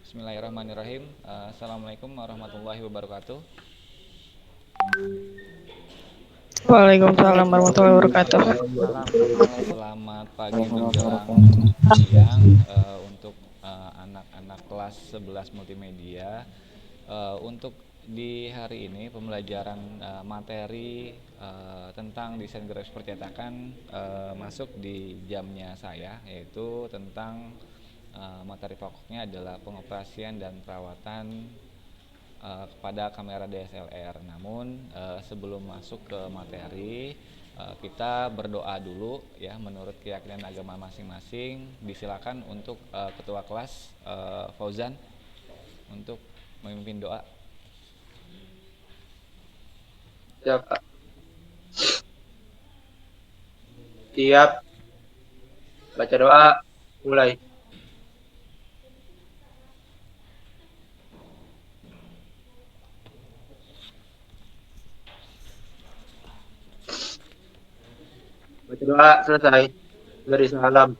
Bismillahirrahmanirrahim. Assalamualaikum warahmatullahi wabarakatuh. Waalaikumsalam warahmatullahi wabarakatuh. Selamat pagi menjelang siang untuk anak-anak kelas 11 multimedia. Untuk di hari ini pembelajaran materi tentang desain grafis percetakan masuk di jamnya saya, yaitu tentang materi pokoknya adalah pengoperasian dan perawatan kepada kamera DSLR. Namun sebelum masuk ke materi, kita berdoa dulu ya menurut keyakinan agama masing-masing. Disilakan untuk ketua kelas Fauzan untuk memimpin doa. Siap, Pak. Siap. Baca doa. Mulai. Baca doa selesai. Beri salam.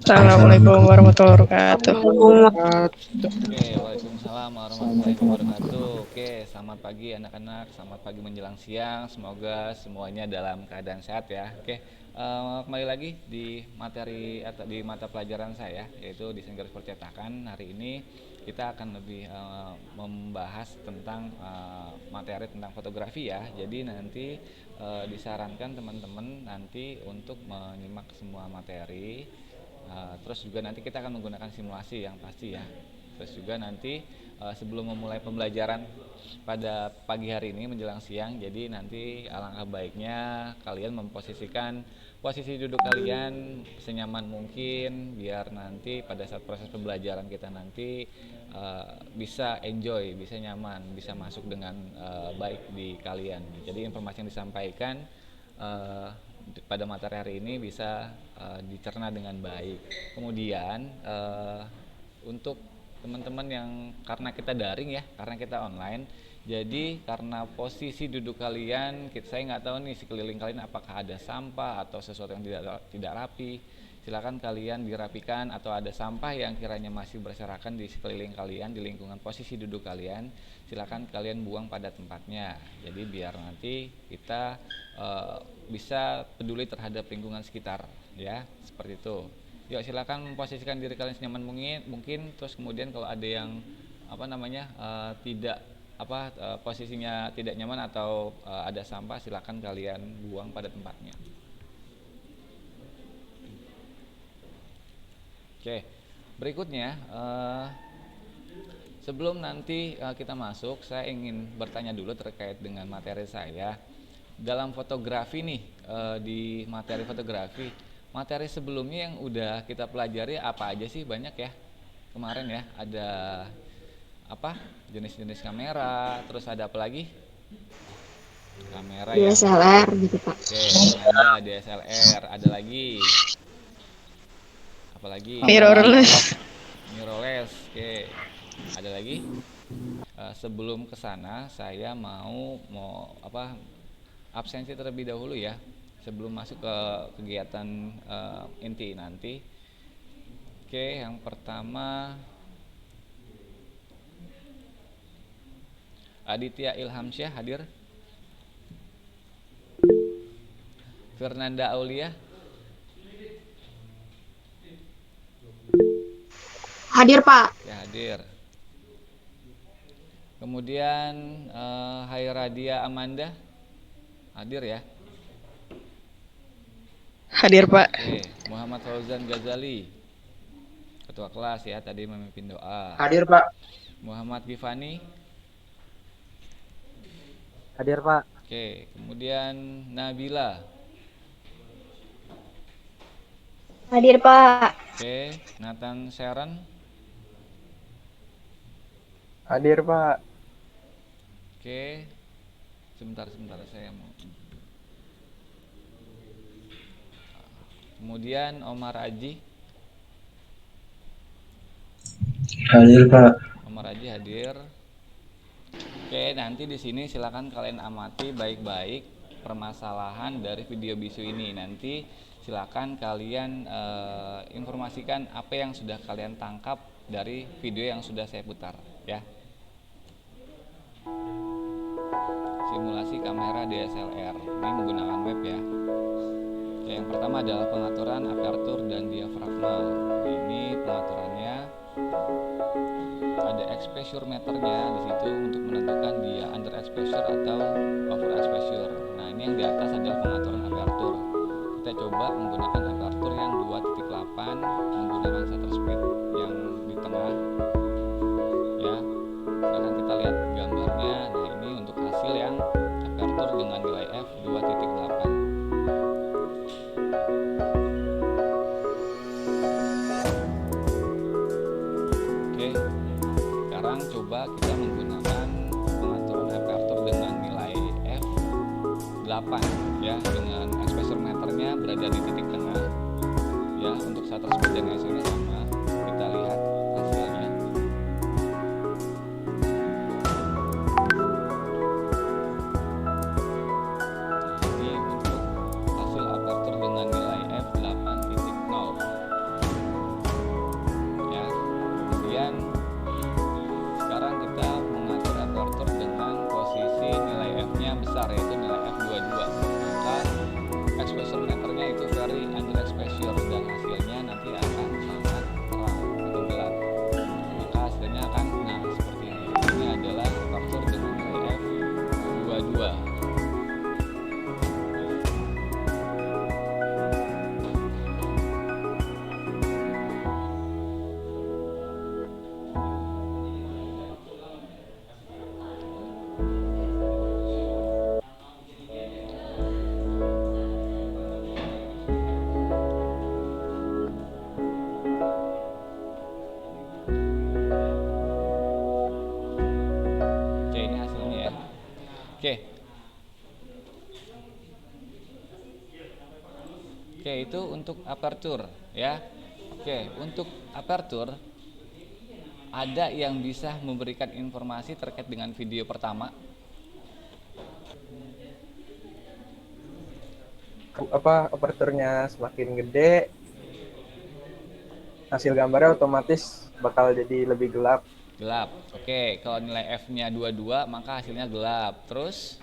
Assalamualaikum warahmatullahi wabarakatuh. Oke, waalaikumsalam warahmatullahi wabarakatuh. Oke, selamat pagi anak-anak, selamat pagi menjelang siang. Semoga semuanya dalam keadaan sehat ya. Oke, kembali lagi di materi atau di mata pelajaran saya, yaitu desain garis percetakan. Hari ini kita akan lebih membahas tentang materi tentang fotografi ya. Jadi nanti disarankan teman-teman nanti untuk menyimak semua materi. Terus juga nanti kita akan menggunakan simulasi yang pasti ya. Terus juga nanti sebelum memulai pembelajaran pada pagi hari ini menjelang siang, jadi nanti alangkah baiknya kalian memposisikan posisi duduk kalian senyaman mungkin biar nanti pada saat proses pembelajaran kita nanti bisa enjoy, bisa nyaman, bisa masuk dengan baik di kalian. Jadi informasi yang disampaikan pada materi hari ini bisa dicerna dengan baik. Kemudian untuk teman-teman yang karena kita daring ya, karena kita online, jadi karena posisi duduk kalian, saya nggak tahu nih sekeliling kalian apakah ada sampah atau sesuatu yang tidak rapi. Silakan kalian dirapikan, atau ada sampah yang kiranya masih berserakan di sekeliling kalian, di lingkungan posisi duduk kalian, silakan kalian buang pada tempatnya. Jadi biar nanti kita bisa peduli terhadap lingkungan sekitar ya, seperti itu. Yuk silakan memposisikan diri kalian senyaman mungkin. Terus kemudian kalau ada yang tidak posisinya tidak nyaman atau ada sampah, silakan kalian buang pada tempatnya. Oke, berikutnya sebelum nanti kita masuk, saya ingin bertanya dulu terkait dengan materi saya. Dalam fotografi nih, di materi fotografi, materi sebelumnya yang udah kita pelajari apa aja sih? Banyak ya kemarin ya, ada apa jenis-jenis kamera, terus ada apa lagi? Kamera yang DSLR gitu Pak. Oke, ada DSLR, ada lagi apalagi Mirrorless. mirrorless. Oke, ada lagi. Sebelum kesana saya mau absensi terlebih dahulu ya, sebelum masuk ke kegiatan inti nanti. Oke, yang pertama Aditya Ilhamsyah hadir. Fernanda Aulia Hadir Pak. ya, hadir. Kemudian Hairadia Amanda hadir ya. Hadir Pak. Oke, Muhammad Fauzan Ghazali ketua kelas ya, tadi memimpin doa. Hadir, Pak. Muhammad Gifani Hadir Pak. Oke, kemudian Nabila. Hadir Pak. Oke, Nathan Sharon. Hadir Pak. Oke, sebentar saya mau. Kemudian Omar Aji. Hadir Pak. Omar Aji hadir. Oke, nanti di sini silakan kalian amati baik-baik permasalahan dari video bisu ini. Nanti silakan kalian informasikan apa yang sudah kalian tangkap dari video yang sudah saya putar ya. Simulasi kamera DSLR ini menggunakan web ya. Oke, yang pertama adalah pengaturan aperture dan diafragma. Ini pengaturannya ada exposure meternya di situ untuk menentukan dia under exposure atau over exposure. Nah, ini yang di atas adalah pengaturan aperture. Kita coba menggunakan aperture yang 2.8 menggunakan shutter speed yang di tengah ya. Silahkan kita lihat gambarnya. Nah, ini untuk hasil yang aperture dengan nilai f 2.8. Oke, sekarang coba kita menggunakan pengaturan aperture dengan nilai f 8 ya, dengan exposure meternya berada di titik tengah ya. Untuk shutter speed dan ISO nya sama. Kita lihat hasilnya. Ini untuk hasil aperture dengan nilai f 8.0 ya. Kemudian sekarang kita mengatur aperture dengan posisi nilai f nya besar, yaitu nilai f 22. Maka exposure meternya itu very under exposure dan hasilnya nanti akan sangat terang atau gelap. Maka hasilnya akan seperti ini. Ini adalah aperture dengan nilai f 22. Oke, ini hasilnya ya. Oke. Oke, itu untuk aperture ya. Oke, untuk aperture ada yang bisa memberikan informasi terkait dengan video pertama. Aperturnya semakin gede, hasil gambarnya otomatis bakal jadi lebih gelap. Gelap. Oke, kalau nilai f-nya 22 maka hasilnya gelap. Terus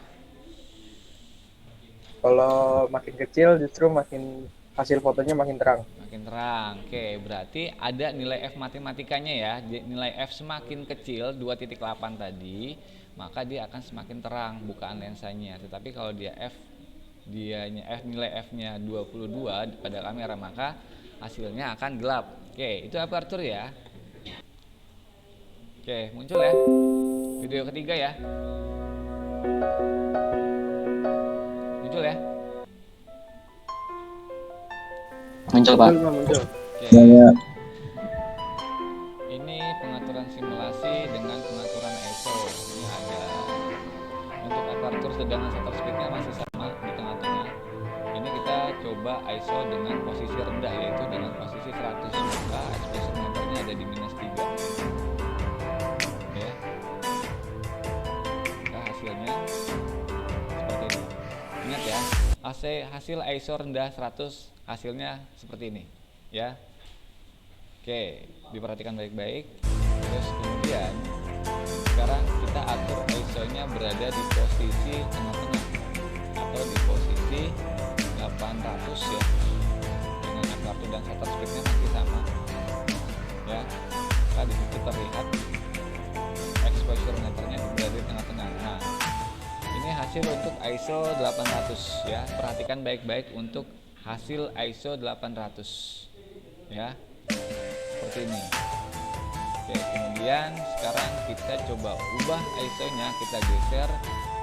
Kalau makin kecil justru makin hasil fotonya makin terang. makin terang. Oke, berarti ada nilai f matematikanya ya. Nilai f semakin kecil 2.8 tadi, maka dia akan semakin terang bukaan lensanya. Tetapi kalau nilai f-nya 22 pada kamera, maka hasilnya akan gelap. Oke, itu aperture ya. Oke, muncul ya video ketiga ya. Muncul ya. Muncul, Pak. Muncul. Oke. Ya. Ini pengaturan simulasi dengan pengaturan ISO. Ini ada untuk aperture sedangkan shutter speednya masih sama di tengah-tengah. Ini kita coba ISO dengan posisi rendah, yaitu dengan posisi 100, maka exposure meternya ada di -3 ya. Nah, hasilnya seperti ini. Ingat ya, hasil ISO rendah 100 hasilnya seperti ini ya. Oke, diperhatikan baik-baik. Terus kemudian sekarang kita atur ISO nya berada di posisi tengah-tengah atau di posisi 800 ya, dengan aperture dan shutter speednya masih sama ya. Nah, di situ terlihat exposure meternya berada di tengah-tengah. Nah, ini hasil untuk ISO 800 ya. Perhatikan baik-baik untuk hasil ISO 800 ya, seperti ini. Oke, kemudian sekarang kita coba ubah ISO nya, kita geser,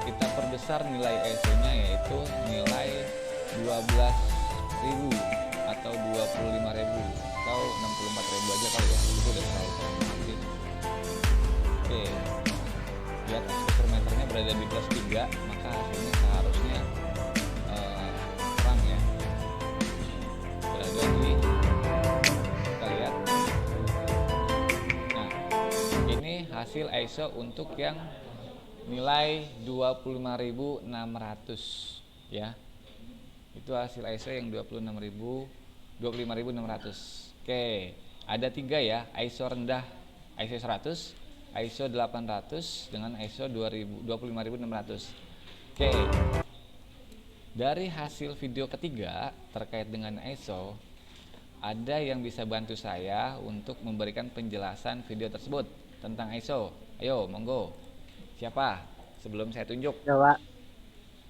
kita perbesar nilai ISO nya, yaitu nilai 12.000 atau 25.000 atau 64.000 aja kali ya, itu udah terlalu canggih. Oke, lihat exposure meternya berada di +3, maka hasilnya seharusnya terang ya, berada di, kita lihat. Nah, ini hasil ISO untuk yang nilai 25.600 ya. Itu hasil ISO yang 25.600. Oke, ada 3 ya, ISO rendah ISO 100, ISO 800 dengan ISO 25.600. Oke. Dari hasil video ketiga terkait dengan ISO, ada yang bisa bantu saya untuk memberikan penjelasan video tersebut tentang ISO. Ayo, monggo. Siapa? Sebelum saya tunjuk. Ya, Pak.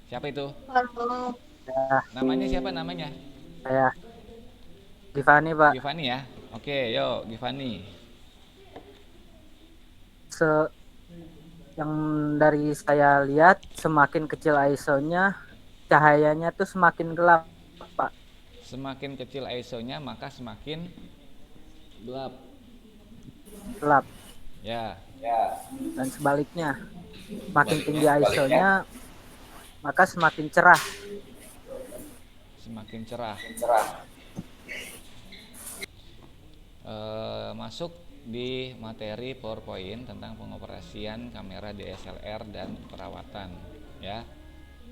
Siapa itu? Halo. Ya, Namanya siapa namanya? saya Givani, Pak. Givani ya. Oke, yuk Givani. Yang dari saya lihat, semakin kecil ISO-nya, cahayanya tuh semakin gelap, Pak. Semakin kecil ISO-nya maka semakin gelap. Gelap. Ya. Dan sebaliknya, makin tinggi ISO-nya, maka semakin cerah. Semakin cerah. Masuk di materi PowerPoint tentang pengoperasian kamera DSLR dan perawatan, ya.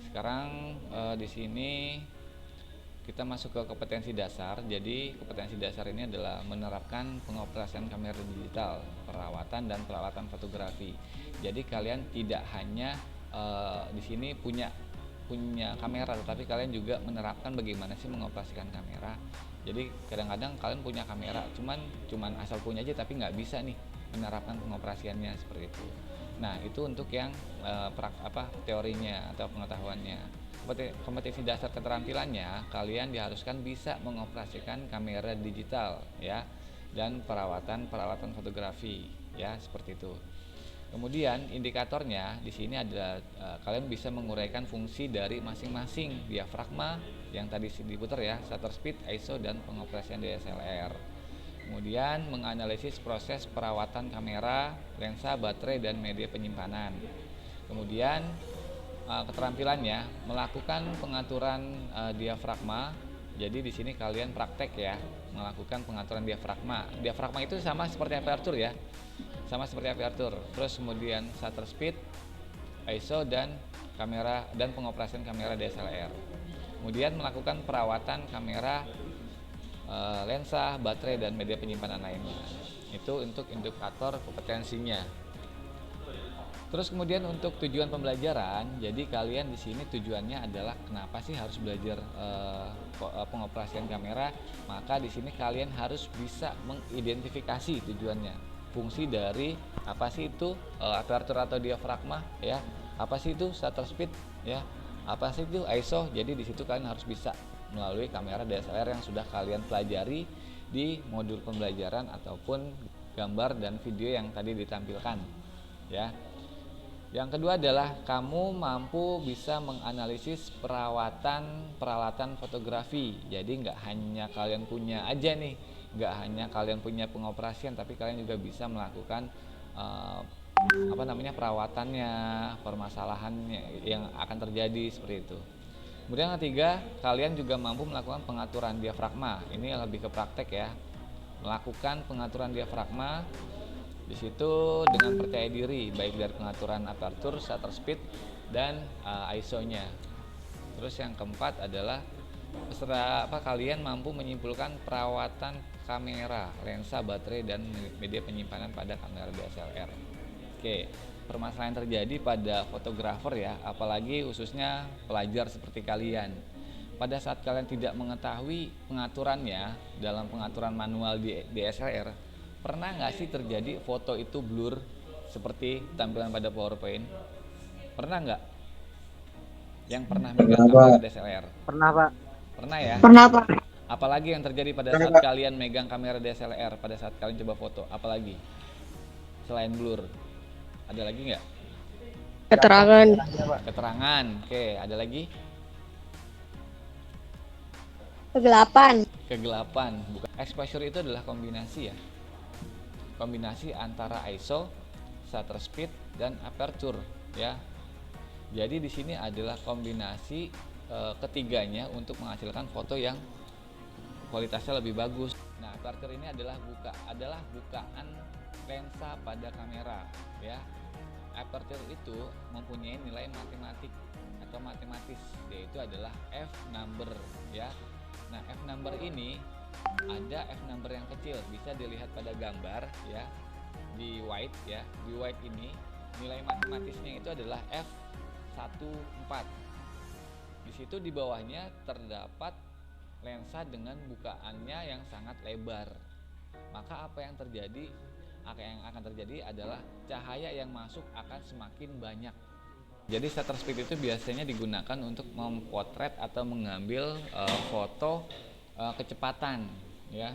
Sekarang di sini kita masuk ke kompetensi dasar. Jadi kompetensi dasar ini adalah menerapkan pengoperasian kamera digital, perawatan dan peralatan fotografi. Jadi kalian tidak hanya di sini punya kamera, tetapi kalian juga menerapkan bagaimana sih mengoperasikan kamera. Jadi kadang-kadang kalian punya kamera, cuman asal punya aja tapi nggak bisa nih menerapkan pengoperasiannya seperti itu. Nah, itu untuk yang teorinya atau pengetahuannya. Kompetensi dasar keterampilannya, kalian diharuskan bisa mengoperasikan kamera digital ya, dan peralatan fotografi ya, seperti itu. Kemudian indikatornya di sini adalah kalian bisa menguraikan fungsi dari masing-masing diafragma yang tadi diputar ya, shutter speed, ISO dan pengoperasian DSLR. Kemudian menganalisis proses perawatan kamera, lensa, baterai dan media penyimpanan. Kemudian keterampilannya melakukan pengaturan diafragma. Jadi di sini kalian praktek ya, melakukan pengaturan diafragma. Diafragma itu sama seperti aperture ya. Sama seperti aperture. Terus kemudian shutter speed, ISO dan kamera dan pengoperasian kamera DSLR. Kemudian melakukan perawatan kamera, lensa, baterai dan media penyimpanan lainnya. Itu untuk indikator kompetensinya. Terus kemudian untuk tujuan pembelajaran, jadi kalian di sini tujuannya adalah kenapa sih harus belajar pengoperasian kamera? Maka di sini kalian harus bisa mengidentifikasi tujuannya, fungsi dari apa sih itu aperture atau diafragma, ya, apa sih itu shutter speed, ya, apa sih itu ISO. Jadi di situ kalian harus bisa melalui kamera DSLR yang sudah kalian pelajari di modul pembelajaran ataupun gambar dan video yang tadi ditampilkan, ya. Yang kedua adalah kamu mampu bisa menganalisis peralatan fotografi. Jadi nggak hanya kalian punya aja nih, nggak hanya kalian punya pengoperasian, tapi kalian juga bisa melakukan perawatannya, permasalahannya yang akan terjadi seperti itu. Kemudian yang ketiga, kalian juga mampu melakukan pengaturan diafragma. Ini lebih ke praktek ya, melakukan pengaturan diafragma. Di situ dengan percaya diri, baik dari pengaturan aperture, shutter speed, dan ISO-nya. Terus yang keempat adalah kalian mampu menyimpulkan perawatan kamera, lensa, baterai, dan media penyimpanan pada kamera DSLR. Oke, permasalahan terjadi pada fotografer ya, apalagi khususnya pelajar seperti kalian. Pada saat kalian tidak mengetahui pengaturannya dalam pengaturan manual di DSLR, pernah nggak sih terjadi foto itu blur seperti tampilan pada PowerPoint? Pernah nggak? Yang pernah megang kamera DSLR? Pernah, Pak. Pernah ya? Pernah, Pak. Apalagi yang terjadi pada saat kalian megang kamera DSLR pada saat kalian coba foto? Apalagi? Selain blur, ada lagi nggak? Keterangan. Keterangan. Oke, ada lagi? Kegelapan. Kegelapan. Bukan. Exposure itu adalah kombinasi ya. Kombinasi antara ISO, shutter speed, dan aperture ya. Jadi di sini adalah kombinasi ketiganya untuk menghasilkan foto yang kualitasnya lebih bagus. Nah, aperture ini adalah bukaan lensa pada kamera ya. Aperture itu mempunyai nilai matematik atau matematis, yaitu adalah F number ya. Nah, F number ini ada F number yang kecil, bisa dilihat pada gambar ya, di white ya. Di white ini nilai matematisnya itu adalah F14. Di situ di bawahnya terdapat lensa dengan bukaannya yang sangat lebar. Maka apa yang akan terjadi adalah cahaya yang masuk akan semakin banyak. Jadi shutter speed itu biasanya digunakan untuk memotret atau mengambil foto kecepatan ya.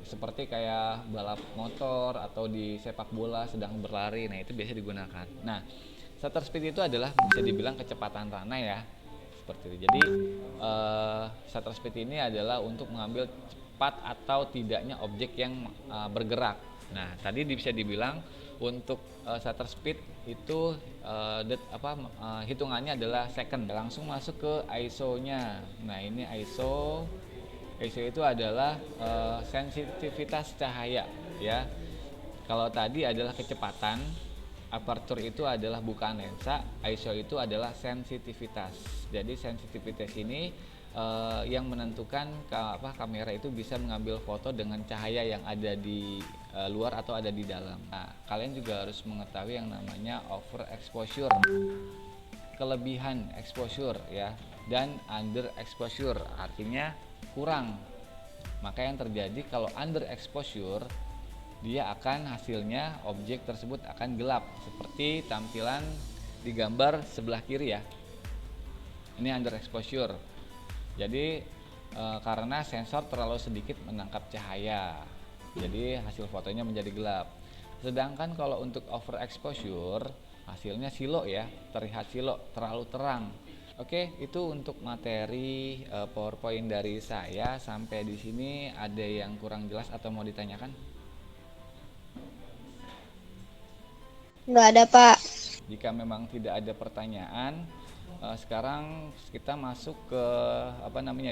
Seperti kayak balap motor atau di sepak bola sedang berlari. Nah, itu biasa digunakan. Nah, shutter speed itu adalah bisa dibilang kecepatan panah ya. Seperti itu. Jadi shutter speed ini adalah untuk mengambil cepat atau tidaknya objek yang bergerak. Nah, tadi bisa dibilang untuk shutter speed itu hitungannya adalah second. Langsung masuk ke ISO-nya. Nah, ini ISO itu adalah sensitivitas cahaya ya. Kalau tadi adalah kecepatan, aperture itu adalah bukaan lensa, ISO itu adalah sensitivitas. Jadi sensitivitas ini yang menentukan kamera itu bisa mengambil foto dengan cahaya yang ada di luar atau ada di dalam. Nah, kalian juga harus mengetahui yang namanya overexposure, kelebihan exposure ya, dan underexposure artinya kurang. Maka yang terjadi kalau underexposure, dia akan hasilnya objek tersebut akan gelap seperti tampilan di gambar sebelah kiri ya. Ini underexposure. Jadi karena sensor terlalu sedikit menangkap cahaya, jadi hasil fotonya menjadi gelap. Sedangkan kalau untuk overexposure, hasilnya silo ya, terlihat silo, terlalu terang. Oke, itu untuk materi PowerPoint dari saya. Sampai di sini ada yang kurang jelas atau mau ditanyakan? Nggak ada, Pak. Jika memang tidak ada pertanyaan, sekarang kita masuk ke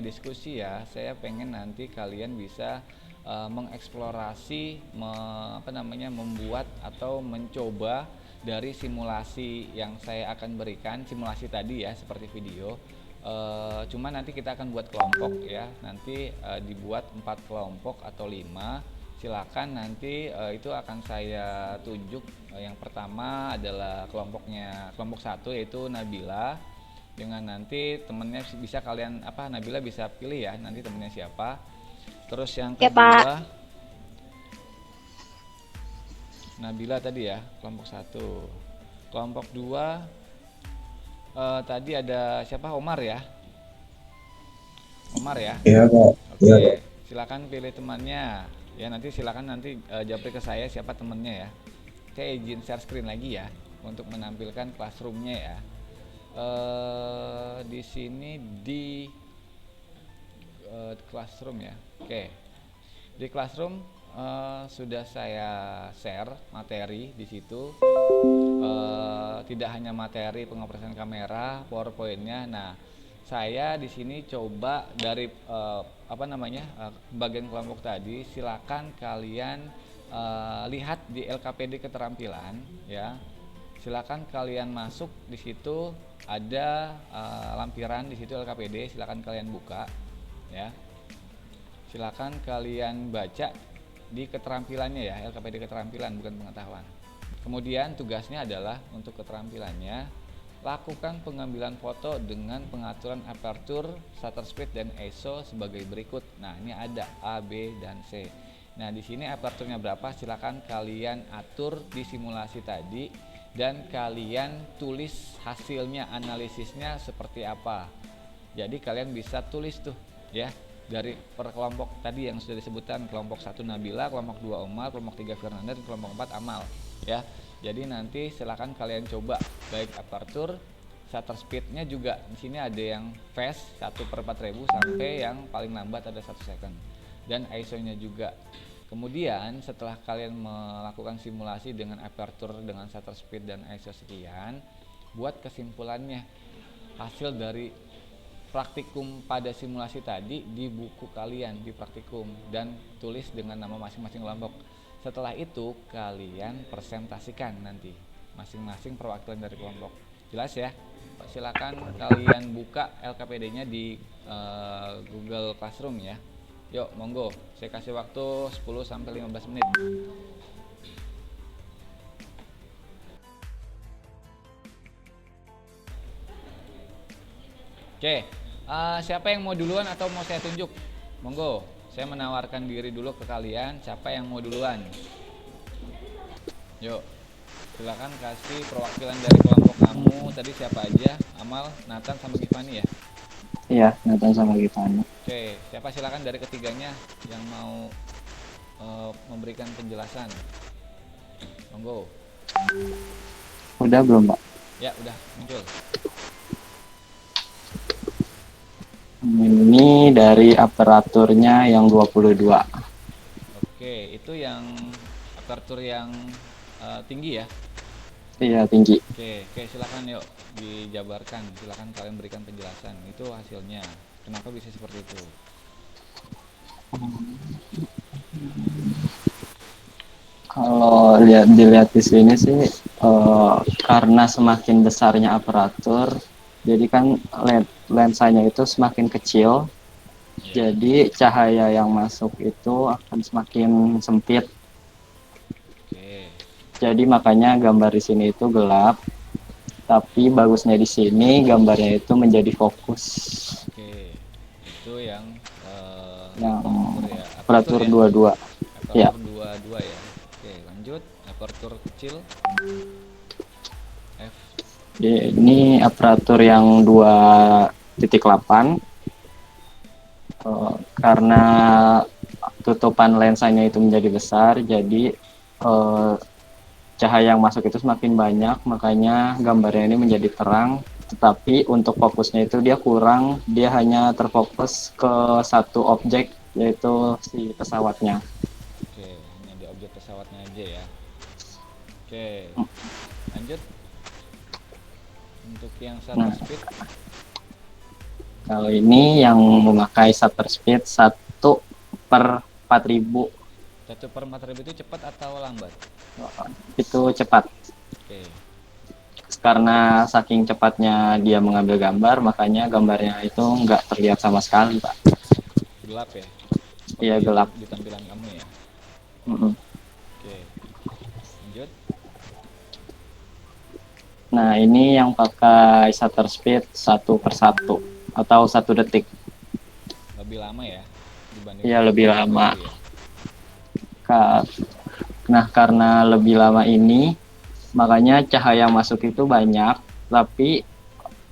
diskusi ya. Saya pengen nanti kalian bisa mengeksplorasi, membuat atau mencoba dari simulasi yang saya akan berikan, simulasi tadi ya seperti video. Cuma nanti kita akan buat kelompok ya. Nanti dibuat 4 kelompok atau 5. Silakan nanti itu akan saya tunjuk. Yang pertama adalah kelompok 1 yaitu Nabila, dengan nanti temennya bisa kalian Nabila bisa pilih ya nanti temennya siapa. Terus yang kedua Nabila tadi ya, kelompok 1. Kelompok 2 tadi ada siapa? Omar ya. Omar ya. Iya, Pak. Oke, silakan pilih temannya. Ya, silakan japri ke saya siapa temennya ya. Saya izin share screen lagi ya untuk menampilkan classroomnya ya. Di sini di classroom ya. Oke. Di classroom sudah saya share materi di situ. Tidak hanya materi pengoperasian kamera, PowerPoint-nya. Nah, saya di sini coba dari bagian kelompok tadi. Silakan kalian lihat di LKPD keterampilan ya. Silakan kalian masuk di situ, ada lampiran di situ LKPD, silakan kalian buka ya. Silakan kalian baca di keterampilannya ya, LKPD keterampilan bukan pengetahuan. Kemudian tugasnya adalah untuk keterampilannya, lakukan pengambilan foto dengan pengaturan aperture, shutter speed dan ISO sebagai berikut. Nah, ini ada A, B dan C. Nah, di sini aperturnya berapa? Silakan kalian atur di simulasi tadi dan kalian tulis hasilnya, analisisnya seperti apa. Jadi kalian bisa tulis tuh ya dari per kelompok tadi yang sudah disebutkan, kelompok 1 Nabila, kelompok 2 Omar, kelompok 3 Fernanda, dan kelompok 4 Amal ya. Jadi nanti silakan kalian coba baik aperture, shutter speednya juga di sini ada yang fast 1/4000 sampai yang paling lambat ada 1 second, dan ISO-nya juga. Kemudian setelah kalian melakukan simulasi dengan aperture, dengan shutter speed dan ISO sekian, buat kesimpulannya hasil dari praktikum pada simulasi tadi di buku kalian di praktikum, dan tulis dengan nama masing-masing kelompok. Setelah itu kalian presentasikan nanti masing-masing perwakilan dari kelompok. Jelas ya? silakan kalian buka LKPD-nya di Google Classroom ya. Yuk, monggo. Saya kasih waktu 10 sampai 15 menit. Oke, siapa yang mau duluan atau mau saya tunjuk? Monggo, saya menawarkan diri dulu ke kalian. Siapa yang mau duluan? Yuk, silakan kasih perwakilan dari kelompok kamu. Tadi siapa aja? Amal, Nathan, sama Givani ya? Iya, Nathan sama Givani. Oke, siapa silakan dari ketiganya yang mau memberikan penjelasan? Monggo. Udah belum, Pak? Ya, udah muncul. Ini dari aparaturnya yang 22. Oke, itu yang aperture yang tinggi ya? Iya, tinggi. Oke, silakan yuk dijabarkan. Silakan kalian berikan penjelasan. Itu hasilnya. Kenapa bisa seperti itu? Kalau dilihat di sini sih karena semakin besarnya aparatur, jadi kan lensanya itu semakin kecil, jadi cahaya yang masuk itu akan semakin sempit. Oke, Jadi makanya gambar di sini itu gelap, tapi bagusnya di sini gambarnya itu menjadi fokus. oke. Itu yang Yang aperture ya. aparatur ya? 22. Ya. Aperture 22 ya. Oke, lanjut. Aperture kecil. F. Ini aparatur yang 2.8. Karena tutupan lensanya itu menjadi besar, jadi cahaya yang masuk itu semakin banyak, makanya gambarnya ini menjadi terang. Tetapi untuk fokusnya itu dia kurang, dia hanya terfokus ke satu objek, yaitu si pesawatnya. Oke, hanya di objek pesawatnya aja ya. Oke, lanjut. Untuk yang shutter speed. Kalau ini yang memakai shutter speed 1/4000. 1/4000 itu cepat atau lambat? Itu cepat. Oke. Karena saking cepatnya dia mengambil gambar, makanya gambarnya itu nggak terlihat sama sekali, Pak. Gelap ya? Iya, gelap. Di tampilan kamu ya? Oke. Lanjut. Nah, ini yang pakai shutter speed 1/1 atau 1 detik. Lebih lama ya? Dibanding Iya, lebih lama. ya? Nah, karena lebih lama ini, makanya cahaya masuk itu banyak, tapi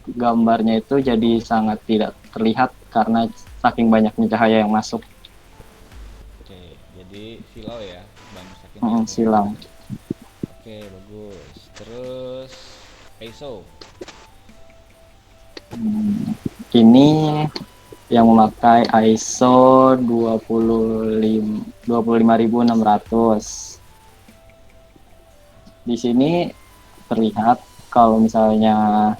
gambarnya itu jadi sangat tidak terlihat karena saking banyaknya cahaya yang masuk. Oke, jadi silau ya? Banyak saking Silang. Oke, bagus. Terus ISO. Ini yang memakai ISO 25600. Di sini terlihat kalau misalnya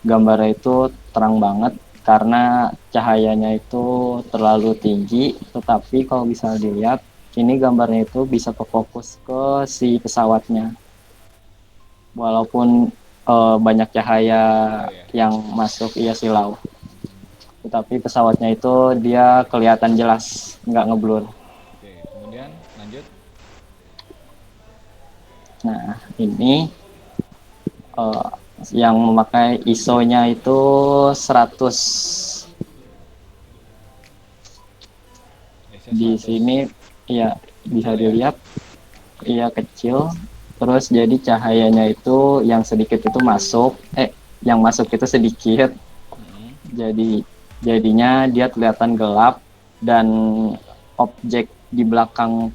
gambarnya itu terang banget karena cahayanya itu terlalu tinggi, tetapi kalau bisa dilihat ini gambarnya itu bisa terfokus ke si pesawatnya. Walaupun banyak cahaya yang masuk, iya silau. Tetapi pesawatnya itu dia kelihatan jelas, nggak ngeblur. Oke, kemudian lanjut. Nah, ini yang memakai ISO-nya itu 100. Di sini ya bisa dilihat iya kecil, terus jadi cahayanya itu yang sedikit itu masuk, yang masuk itu sedikit. Jadinya dia kelihatan gelap dan objek di belakang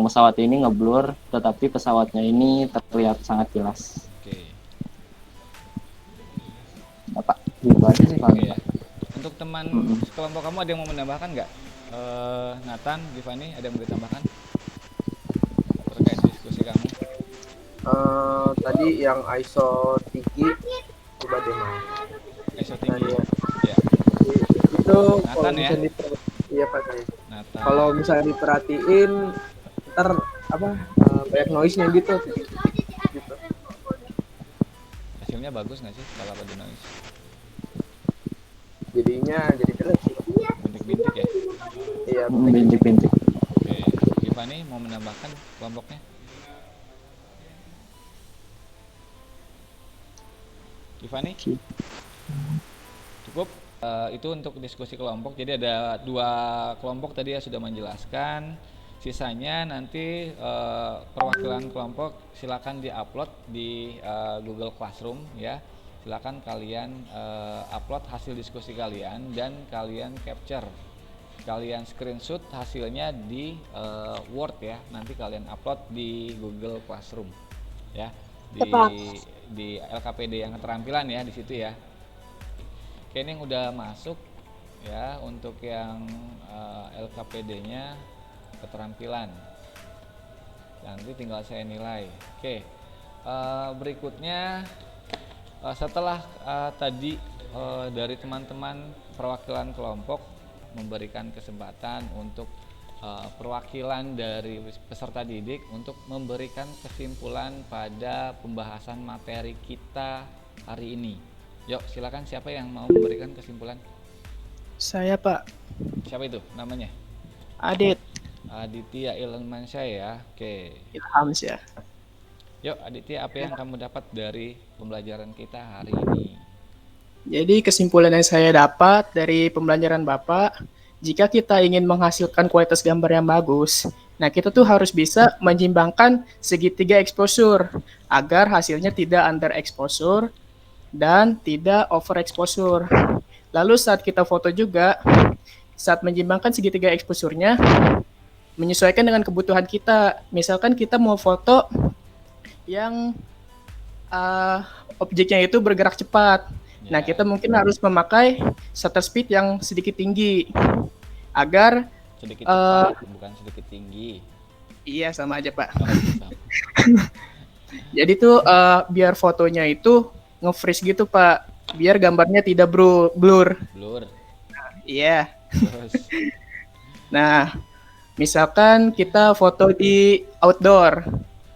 pesawat ini ngeblur, tetapi pesawatnya ini terlihat sangat jelas. Oke. Bapak, gitu aja sih Pak. Ya. Untuk teman kelompok kamu ada yang mau menambahkan nggak? Nathan, Givani, ada yang mau ditambahkan terkait diskusi kamu? Tadi yang ISO tinggi coba demo. ISO tinggi. Ya. Itu Nathan ya? Iya Pak saya. Nathan. Kalau misalnya diperhatiin ntar banyak noise-nya gitu. Hasilnya Jadinya bagus nggak sih kalau pakai noise? Jadinya jadi jelek sih. Bintik-bintik ya. Iya, betul. Bintik-bintik. Oke, Givani mau menambahkan kelompoknya? Givani? Cukup. Itu untuk diskusi kelompok. Jadi ada 2 kelompok tadi ya sudah menjelaskan. Sisanya nanti perwakilan kelompok silakan diupload di Google Classroom ya. Silakan kalian upload hasil diskusi kalian dan kalian capture. Kalian screenshot hasilnya di Word ya. Nanti kalian upload di Google Classroom ya. Di LKPD yang keterampilan ya di situ ya. Oke, ini yang udah masuk ya untuk yang LKPD-nya keterampilan. Nanti tinggal saya nilai. Oke, berikutnya setelah tadi dari teman-teman perwakilan kelompok memberikan kesempatan untuk perwakilan dari peserta didik untuk memberikan kesimpulan pada pembahasan materi kita hari ini. Yuk, silakan siapa yang mau memberikan kesimpulan? Saya Pak, Siapa itu namanya? Adit Aditya Ilmansyah ya. Oke. Ilham ya. Yuk Aditya, apa yang kamu dapat dari pembelajaran kita hari ini? Jadi kesimpulan yang saya dapat dari pembelajaran Bapak, jika kita ingin menghasilkan kualitas gambar yang bagus, nah kita tuh harus bisa menyimbangkan segitiga exposure agar hasilnya tidak under exposure dan tidak over exposure. Lalu saat kita foto juga, saat menyimbangkan segitiga exposure-nya, menyesuaikan dengan kebutuhan kita. Misalkan kita mau foto yang objeknya itu bergerak cepat. Nah, kita mungkin harus memakai shutter speed yang sedikit tinggi agar Sedikit cepat, bukan sedikit tinggi. iya sama aja Pak. Oh, sama. Jadi tuh biar fotonya itu nge-freeze gitu Pak, biar gambarnya tidak blur. Blur. Iya. Terus Nah, misalkan kita foto di outdoor.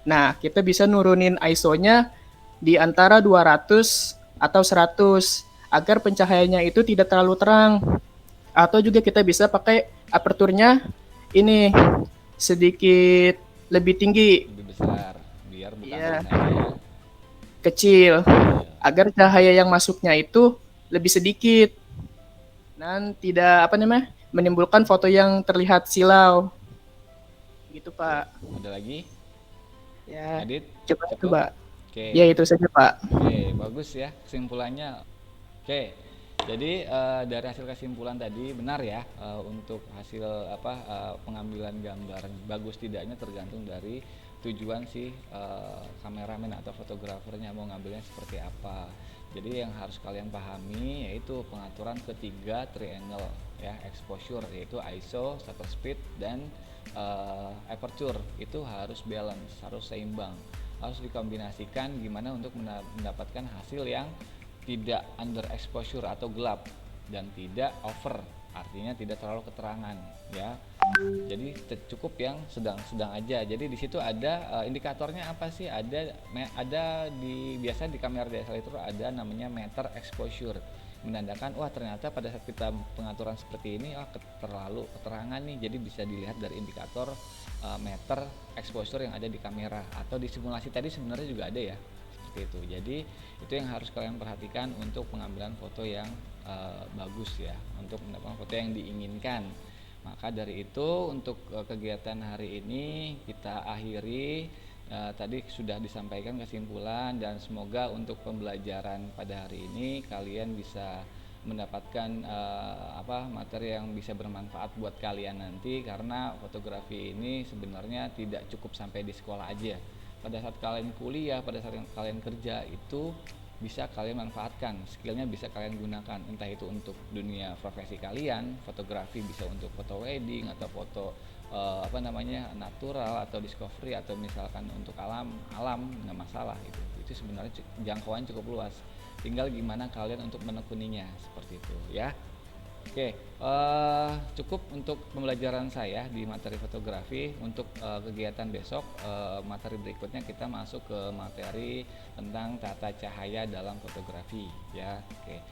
Nah, kita bisa nurunin ISO-nya di antara 200 atau 100 agar pencahayaannya itu tidak terlalu terang. Atau juga kita bisa pakai aperturnya ini sedikit lebih tinggi, lebih besar biar bukan Iya. cahaya. kecil, Iya. agar cahaya yang masuknya itu lebih sedikit dan tidak menimbulkan foto yang terlihat silau. Gitu Pak. Ada lagi? Ya, Adit? coba Cukup? coba. Oke. Ya itu saja Pak. Oke, bagus ya kesimpulannya. Oke, jadi dari hasil kesimpulan tadi benar ya, untuk hasil pengambilan gambar bagus tidaknya tergantung dari tujuan si kameramen atau fotografernya mau ngambilnya seperti apa. Jadi yang harus kalian pahami yaitu pengaturan ketiga triangle ya, exposure yaitu ISO, shutter speed dan aperture itu harus balance, harus seimbang, harus dikombinasikan gimana untuk mendapatkan hasil yang tidak under exposure atau gelap dan tidak over, artinya tidak terlalu keterangan ya. Jadi cukup yang sedang-sedang aja. Jadi di situ ada indikatornya apa sih? Ada biasa di kamera DSLR itu ada namanya meter exposure, menandakan wah ternyata pada saat kita pengaturan seperti ini terlalu keterangan nih. Jadi bisa dilihat dari indikator meter exposure yang ada di kamera atau di simulasi tadi sebenarnya juga ada ya seperti itu. Jadi itu yang harus kalian perhatikan untuk pengambilan foto yang bagus ya, untuk mendapatkan foto yang diinginkan. Maka dari itu untuk kegiatan hari ini kita akhiri. Tadi sudah disampaikan kesimpulan dan semoga untuk pembelajaran pada hari ini kalian bisa mendapatkan materi yang bisa bermanfaat buat kalian nanti, karena fotografi ini sebenarnya tidak cukup sampai di sekolah aja. Pada saat kalian kuliah, pada saat kalian kerja itu bisa kalian manfaatkan, skillnya bisa kalian gunakan, entah itu untuk dunia profesi kalian, fotografi bisa untuk foto wedding atau foto natural atau discovery atau misalkan untuk alam nggak masalah. Itu sebenarnya jangkauan cukup luas, tinggal gimana kalian untuk menekuninya seperti itu ya. Oke, cukup untuk pembelajaran saya di materi fotografi. Untuk kegiatan besok, materi berikutnya kita masuk ke materi tentang tata cahaya dalam fotografi ya. Oke.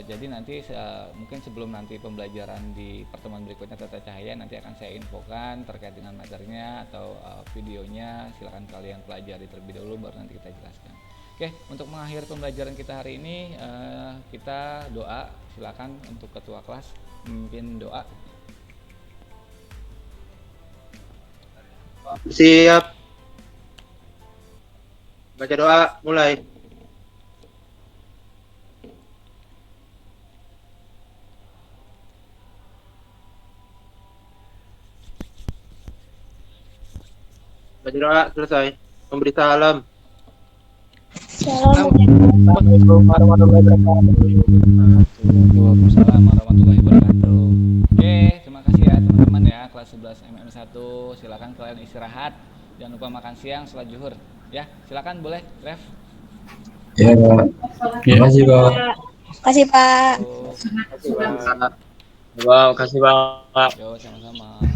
Jadi nanti mungkin sebelum nanti pembelajaran di pertemuan berikutnya tata cahaya, nanti akan saya infokan terkait dengan materinya atau videonya. Silakan kalian pelajari terlebih dahulu, baru nanti kita jelaskan. Oke, untuk mengakhiri pembelajaran kita hari ini, kita doa. Silakan untuk ketua kelas memimpin doa. Siap. Baca doa, mulai. Baca doa, selesai. Memberi salam. Assalamualaikum warahmatullahi wabarakatuh. Waalaikumsalam warahmatullahi wabarakatuh. Oke, terima kasih ya teman-teman ya, kelas 11 MM1. Silakan kalian istirahat. Jangan lupa makan siang setelah zuhur. Ya, silakan boleh, Ref. Ya, terima kasih Pak. Kasih Pak. Yo, Terima kasih, Bang. Terima kasih, Pak. yo sama-sama.